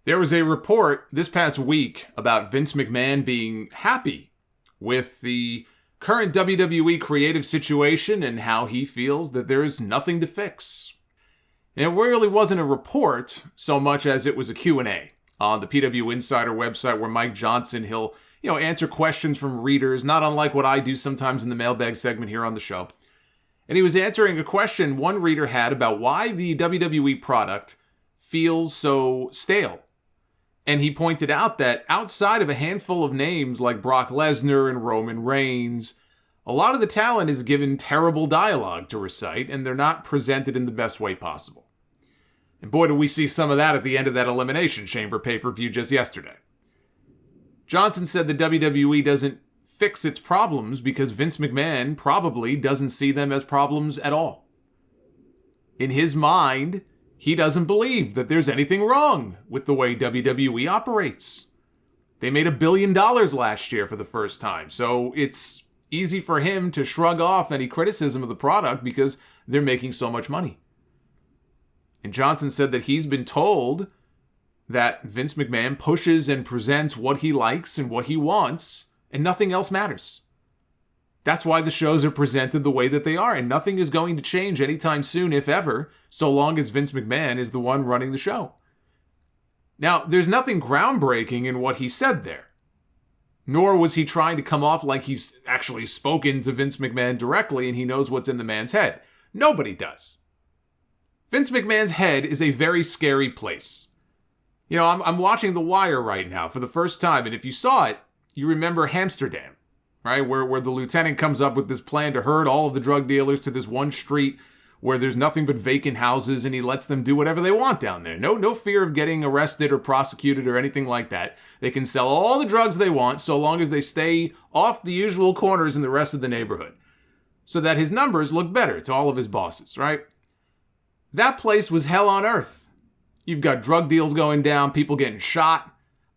There was a report this past week about Vince McMahon being happy with the current WWE creative situation and how he feels that there is nothing to fix. And it really wasn't a report so much as it was a Q&A on the PW Insider website where Mike Johnson, he'll answer questions from readers, not unlike what I do sometimes in the mailbag segment here on the show. And he was answering a question one reader had about why the WWE product feels so stale. And he pointed out that outside of a handful of names like Brock Lesnar and Roman Reigns, a lot of the talent is given terrible dialogue to recite, and they're not presented in the best way possible. And boy, did we see some of that at the end of that Elimination Chamber pay-per-view just yesterday. Johnson said the WWE doesn't fix its problems because Vince McMahon probably doesn't see them as problems at all. In his mind, he doesn't believe that there's anything wrong with the way WWE operates. They made $1 billion last year for the first time, so it's easy for him to shrug off any criticism of the product because they're making so much money. And Johnson said that he's been told that Vince McMahon pushes and presents what he likes and what he wants, and nothing else matters. That's why the shows are presented the way that they are, and nothing is going to change anytime soon, if ever, so long as Vince McMahon is the one running the show. Now, there's nothing groundbreaking in what he said there, nor was he trying to come off like he's actually spoken to Vince McMahon directly and he knows what's in the man's head. Nobody does. Vince McMahon's head is a very scary place. I'm watching The Wire right now for the first time, and if you saw it, you remember Amsterdam. Right, where the lieutenant comes up with this plan to herd all of the drug dealers to this one street where there's nothing but vacant houses, and he lets them do whatever they want down there. No fear of getting arrested or prosecuted or anything like that. They can sell all the drugs they want so long as they stay off the usual corners in the rest of the neighborhood, so that his numbers look better to all of his bosses, right? That place was hell on earth. You've got drug deals going down, people getting shot.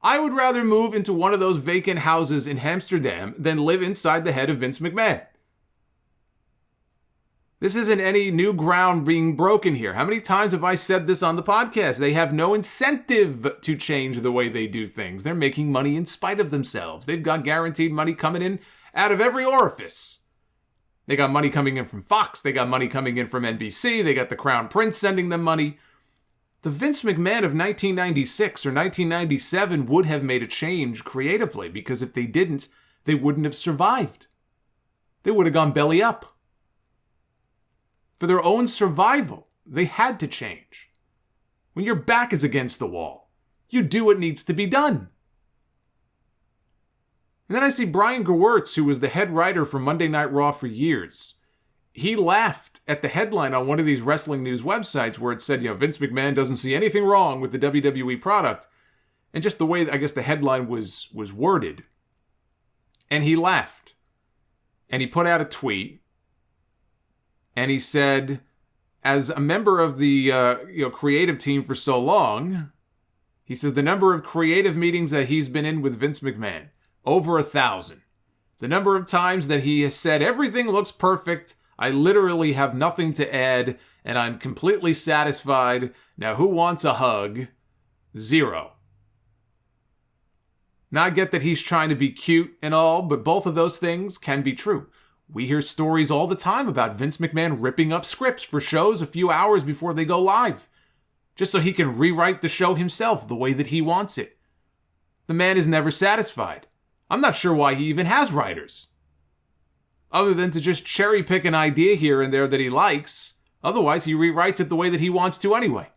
I would rather move into one of those vacant houses in Amsterdam than live inside the head of Vince McMahon. This isn't any new ground being broken here. How many times have I said this on the podcast? They have no incentive to change the way they do things. They're making money in spite of themselves. They've got guaranteed money coming in out of every orifice. They got money coming in from Fox. They got money coming in from NBC. They got the Crown Prince sending them money. The Vince McMahon of 1996 or 1997 would have made a change creatively because if they didn't, they wouldn't have survived. They would have gone belly up. For their own survival, they had to change. When your back is against the wall, you do what needs to be done. And then I see Brian Gewirtz, who was the head writer for Monday Night Raw for years. He laughed at the headline on one of these wrestling news websites where it said, Vince McMahon doesn't see anything wrong with the WWE product. And just the way, I guess, the headline was worded. And he laughed. And he put out a tweet. And he said, as a member of the creative team for so long, he says the number of creative meetings that he's been in with Vince McMahon, over 1,000. The number of times that he has said, everything looks perfect, I literally have nothing to add, and I'm completely satisfied. Now, who wants a hug? 0. Now, I get that he's trying to be cute and all, but both of those things can be true. We hear stories all the time about Vince McMahon ripping up scripts for shows a few hours before they go live, just so he can rewrite the show himself the way that he wants it. The man is never satisfied. I'm not sure why he even has writers, other than to just cherry pick an idea here and there that he likes. Otherwise, he rewrites it the way that he wants to anyway.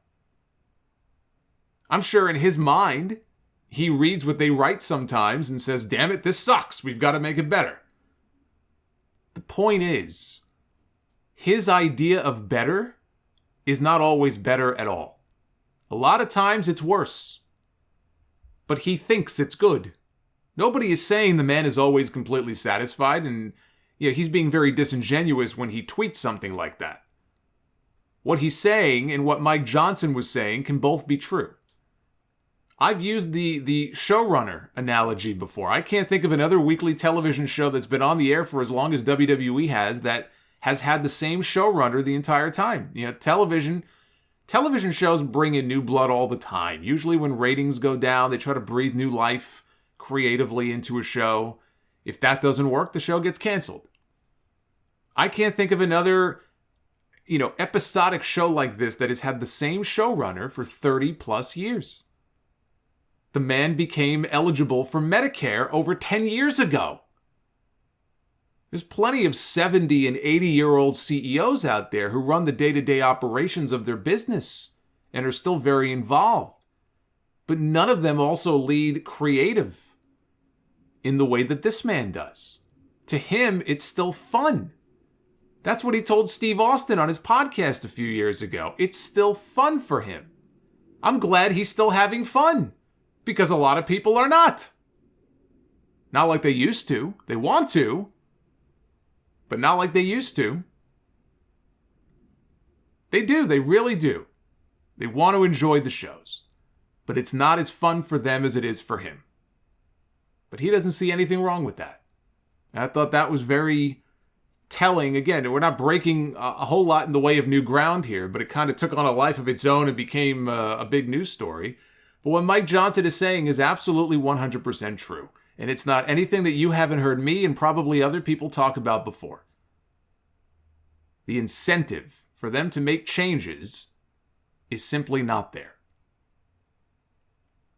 I'm sure in his mind, he reads what they write sometimes and says, damn it, this sucks. We've got to make it better. The point is, his idea of better is not always better at all. A lot of times it's worse. But he thinks it's good. Nobody is saying the man is always completely satisfied, and he's being very disingenuous when he tweets something like that. What he's saying and what Mike Johnson was saying can both be true. I've used the showrunner analogy before. I can't think of another weekly television show that's been on the air for as long as WWE has that has had the same showrunner the entire time. Television Television shows bring in new blood all the time. Usually when ratings go down, they try to breathe new life creatively into a show. If that doesn't work, the show gets canceled. I can't think of another, episodic show like this that has had the same showrunner for 30 plus years. The man became eligible for Medicare over 10 years ago. There's plenty of 70 and 80-year-old CEOs out there who run the day-to-day operations of their business and are still very involved. But none of them also lead creative in the way that this man does. To him, it's still fun. That's what he told Steve Austin on his podcast a few years ago. It's still fun for him. I'm glad he's still having fun, because a lot of people are not. Not like they used to. They want to, but not like they used to. They do. They really do. They want to enjoy the shows, but it's not as fun for them as it is for him. But he doesn't see anything wrong with that. And I thought that was very telling. Again, we're not breaking a whole lot in the way of new ground here, but it kind of took on a life of its own and became a big news story. But what Mike Johnson is saying is absolutely 100% true. And it's not anything that you haven't heard me and probably other people talk about before. The incentive for them to make changes is simply not there.